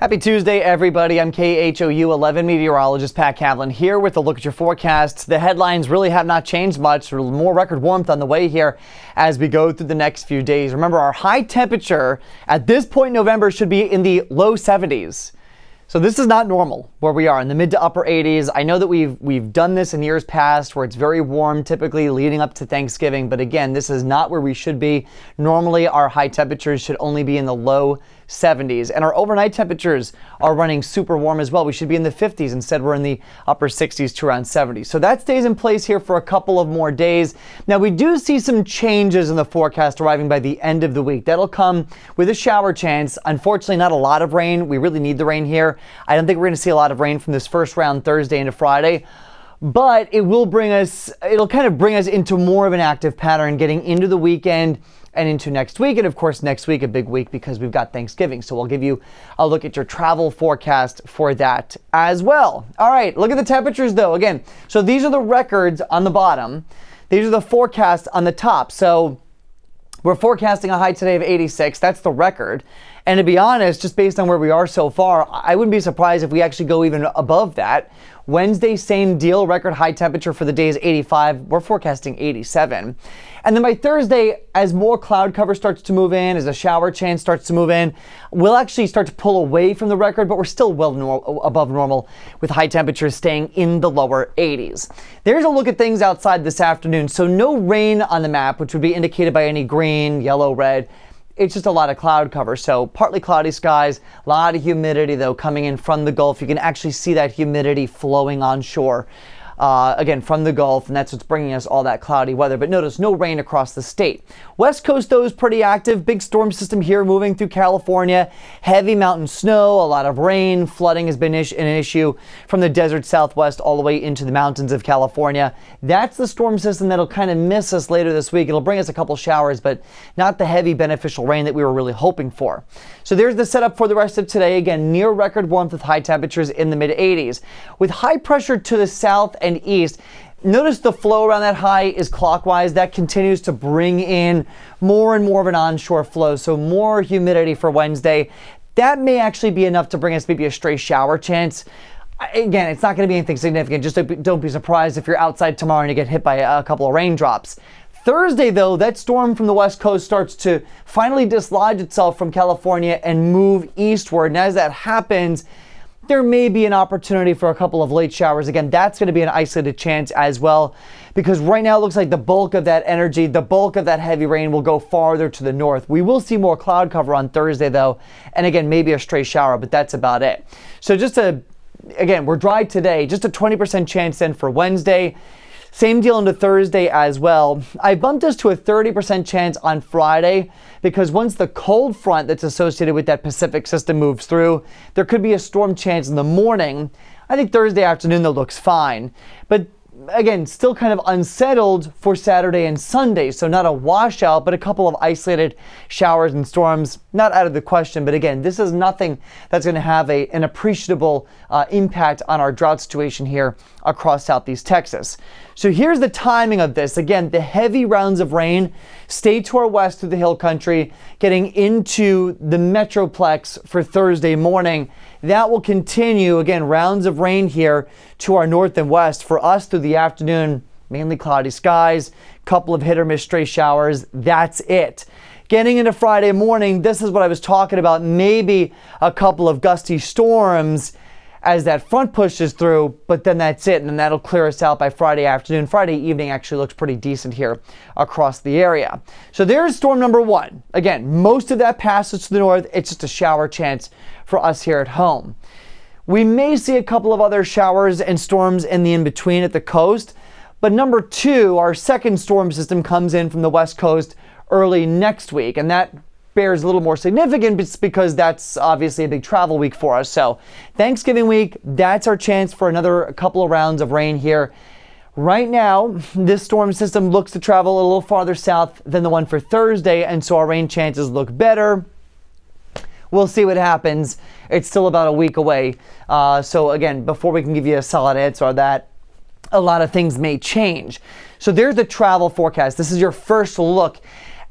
Happy Tuesday, everybody. I'm KHOU 11 meteorologist Pat Cavlin here with a look at your forecasts. The headlines really have not changed much. More record warmth on the way here as we go through the next few days. Remember, our high temperature at this point in November should be in the low 70s. So this is not normal where we are in the mid to upper 80s. I know that we've done this in years past where it's very warm, typically leading up to Thanksgiving. But again, this is not where we should be. Normally, our high temperatures should only be in the low 70s. And our overnight temperatures are running super warm as well. We should be in the 50s. Instead, we're in the upper 60s to around 70. So that stays in place here for a couple of more days. Now, we do see some changes in the forecast arriving by the end of the week. That'll come with a shower chance. Unfortunately, not a lot of rain. We really need the rain here. I don't think we're going to see a lot of rain from this first round Thursday into Friday. But it'll kind of bring us into more of an active pattern getting into the weekend and into next week. And of course, next week, a big week because we've got Thanksgiving. So we'll give you a look at your travel forecast for that as well. All right, look at the temperatures though. Again, so these are the records on the bottom. These are the forecasts on the top. So we're forecasting a high today of 86. That's the record. And to be honest, just based on where we are so far, I wouldn't be surprised if we actually go even above that. Wednesday, same deal, record high temperature for the day is 85. We're forecasting 87. And then by Thursday, as more cloud cover starts to move in, as a shower chance starts to move in, we'll actually start to pull away from the record, but we're still well above normal with high temperatures staying in the lower 80s. There's a look at things outside this afternoon. So no rain on the map, which would be indicated by any green, yellow, red. It's just a lot of cloud cover. So partly cloudy skies, a lot of humidity though coming in from the Gulf. You can actually see that humidity flowing onshore. Again, from the Gulf, and that's what's bringing us all that cloudy weather. But notice no rain across the state. West Coast, though, is pretty active. Big storm system here moving through California. Heavy mountain snow, a lot of rain. Flooding has been an issue from the desert Southwest all the way into the mountains of California. That's the storm system that'll kind of miss us later this week. It'll bring us a couple showers, but not the heavy beneficial rain that we were really hoping for. So there's the setup for the rest of today. Again, near record warmth with high temperatures in the mid 80s. With high pressure to the south and east, notice the flow around that high is clockwise. That continues to bring in more and more of an onshore flow. So more humidity for Wednesday. That may actually be enough to bring us maybe a stray shower chance. Again, it's not going to be anything significant. Just don't be surprised if you're outside tomorrow and you get hit by a couple of raindrops. Thursday, though, that storm from the West Coast starts to finally dislodge itself from California and move eastward. And as that happens, there may be an opportunity for a couple of late showers. Again, that's going to be an isolated chance as well, because right now it looks like the bulk of that energy, the bulk of that heavy rain will go farther to the north. We will see more cloud cover on Thursday, though, and again, maybe a stray shower, but that's about it. So again, we're dry today, just a 20% chance then for Wednesday. Same deal into Thursday as well. I bumped us to a 30% chance on Friday because once the cold front that's associated with that Pacific system moves through, there could be a storm chance in the morning. I think Thursday afternoon, though, looks fine. But again, still kind of unsettled for Saturday and Sunday. So not a washout, but a couple of isolated showers and storms. Not out of the question, but again, this is nothing that's going to have an appreciable impact on our drought situation here across Southeast Texas. So here's the timing of this. Again, the heavy rounds of rain stay to our west through the hill country, getting into the Metroplex for Thursday morning. That will continue, again, rounds of rain here to our north and west. For us through the afternoon, mainly cloudy skies, couple of hit or miss stray showers. That's it. Getting into Friday morning, this is what I was talking about. Maybe a couple of gusty storms as that front pushes through, but then that's it, and then that'll clear us out by Friday afternoon. Friday evening actually looks pretty decent here across the area. So there's storm number one. Again, most of that passes to the north. It's just a shower chance for us here at home. We may see a couple of other showers and storms in the in-between at the coast, but number two, our second storm system comes in from the west coast early next week, and that bears a little more significant because that's obviously a big travel week for us. So Thanksgiving week, that's our chance for another couple of rounds of rain here. Right now, this storm system looks to travel a little farther south than the one for Thursday, and so our rain chances look better. We'll see what happens. It's still about a week away. So again, before we can give you a solid answer on that, a lot of things may change. So there's the travel forecast. This is your first look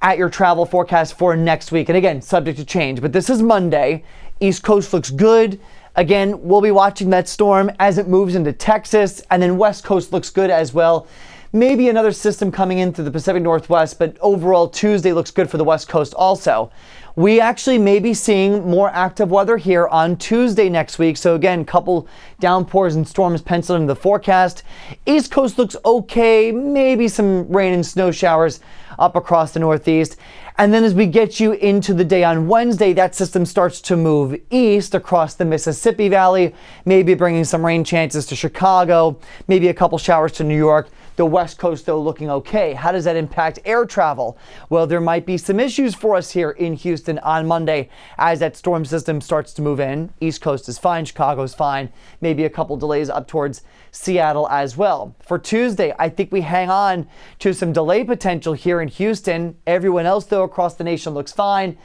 at your travel forecast for next week. And again, subject to change, but this is Monday. East Coast looks good. Again, we'll be watching that storm as it moves into Texas, and then West Coast looks good as well. Maybe another system coming in through the Pacific Northwest, but overall Tuesday looks good for the West Coast also. We actually may be seeing more active weather here on Tuesday next week. So again, couple downpours and storms penciled into the forecast. East Coast looks okay, maybe some rain and snow showers up across the Northeast. And then as we get you into the day on Wednesday, that system starts to move east across the Mississippi Valley, maybe bringing some rain chances to Chicago, maybe a couple showers to New York. The West Coast, though, looking okay. How does that impact air travel? Well, there might be some issues for us here in Houston on Monday as that storm system starts to move in. East Coast is fine, Chicago's fine, maybe a couple delays up towards Seattle as well. For Tuesday, I think we hang on to some delay potential here in Houston. Everyone else, though, across the nation looks fine.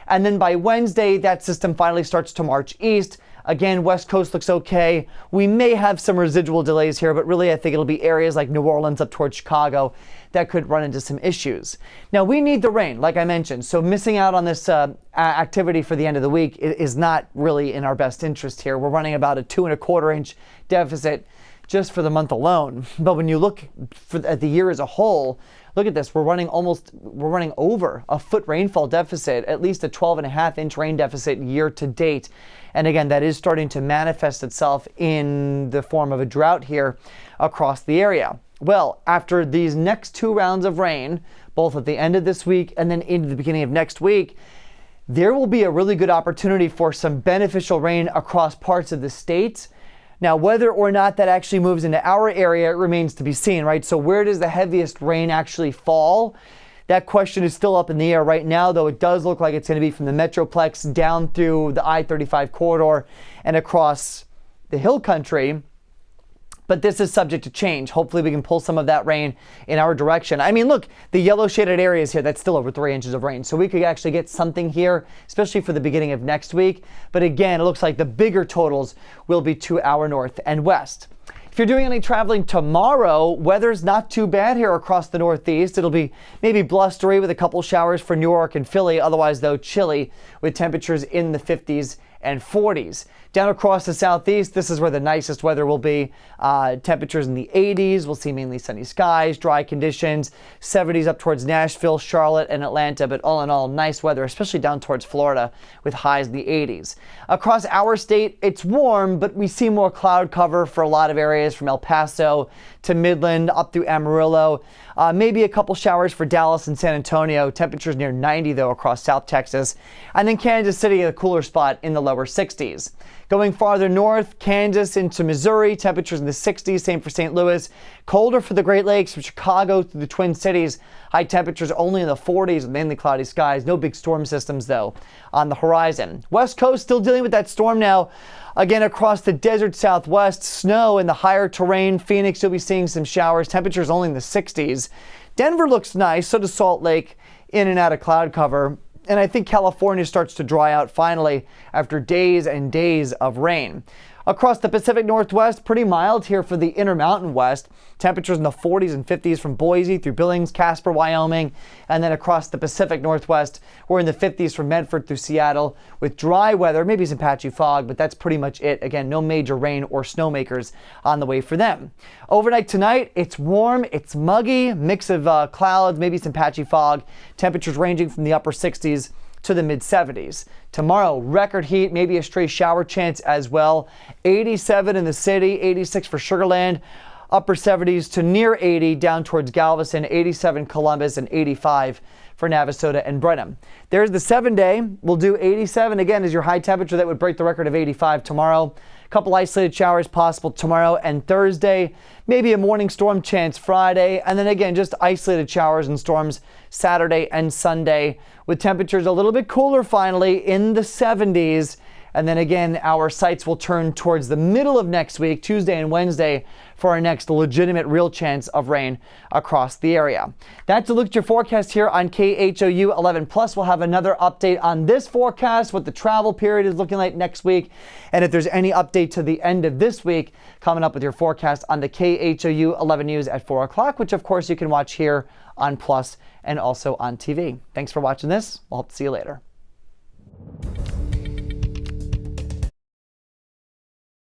And then by Wednesday, that system finally starts to march east. Again, West Coast looks okay. We may have some residual delays here, but really I think it'll be areas like New Orleans up towards Chicago that could run into some issues. Now, we need the rain, like I mentioned, so missing out on this activity for the end of the week is not really in our best interest here. We're running about a 2¼ inch deficit just for the month alone. But when you look at the year as a whole, look at this. We're running over a foot rainfall deficit, at least a 12½ inch rain deficit year to date. And again, that is starting to manifest itself in the form of a drought here across the area. Well, after these next 2 rounds of rain, both at the end of this week and then into the beginning of next week, there will be a really good opportunity for some beneficial rain across parts of the state. Now, whether or not that actually moves into our area remains to be seen, right? So where does the heaviest rain actually fall? That question is still up in the air right now, though it does look like it's going to be from the Metroplex down through the I-35 corridor and across the hill country. But this is subject to change. Hopefully we can pull some of that rain in our direction. I mean, look, the yellow shaded areas here, that's still over 3 inches of rain. So we could actually get something here, especially for the beginning of next week. But again, it looks like the bigger totals will be to our north and west. If you're doing any traveling tomorrow, weather's not too bad here across the Northeast. It'll be maybe blustery with a couple showers for New York and Philly. Otherwise, though, chilly with temperatures in the 50s and 40s. Down across the Southeast, this is where the nicest weather will be. Temperatures in the 80s. We'll see mainly sunny skies, dry conditions, 70s up towards Nashville, Charlotte, and Atlanta. But all in all, nice weather, especially down towards Florida with highs in the 80s. Across our state, it's warm, but we see more cloud cover for a lot of areas from El Paso to Midland up through Amarillo. Maybe a couple showers for Dallas and San Antonio. Temperatures near 90, though, across South Texas. And then Kansas City, a cooler spot in the lower 60s. Going farther north, Kansas into Missouri, temperatures in the 60s, same for St. Louis. Colder for the Great Lakes from Chicago to the Twin Cities. High temperatures only in the 40s with mainly cloudy skies. No big storm systems, though, on the horizon. West Coast still dealing with that storm now. Again, across the desert Southwest, snow in the higher terrain. Phoenix, you'll be seeing some showers. Temperatures only in the 60s. Denver looks nice, so does Salt Lake, in and out of cloud cover. And I think California starts to dry out finally after days and days of rain. Across the Pacific Northwest, pretty mild here for the Intermountain West. Temperatures in the 40s and 50s from Boise through Billings, Casper, Wyoming. And then across the Pacific Northwest, we're in the 50s from Medford through Seattle with dry weather, maybe some patchy fog, but that's pretty much it. Again, no major rain or snowmakers on the way for them. Overnight tonight, it's warm, it's muggy, mix of clouds, maybe some patchy fog. Temperatures ranging from the upper 60s to the mid 70s. Tomorrow, record heat, maybe a stray shower chance as well. 87 in the city, 86 for Sugar Land, upper 70s to near 80 down towards Galveston, 87 Columbus, and 85 for Navasota and Brenham. There's the 7-day. We'll do 87 again as your high temperature. That would break the record of 85 tomorrow. A couple isolated showers possible tomorrow and Thursday. Maybe a morning storm chance Friday. And then again, just isolated showers and storms Saturday and Sunday with temperatures a little bit cooler finally in the 70s. And then again, our sights will turn towards the middle of next week, Tuesday and Wednesday, for our next legitimate real chance of rain across the area. That's a look at your forecast here on KHOU 11. Plus, we'll have another update on this forecast, what the travel period is looking like next week, and if there's any update to the end of this week, coming up with your forecast on the KHOU 11 News at 4 o'clock, which of course you can watch here on Plus and also on TV. Thanks for watching this. We'll hope to see you later.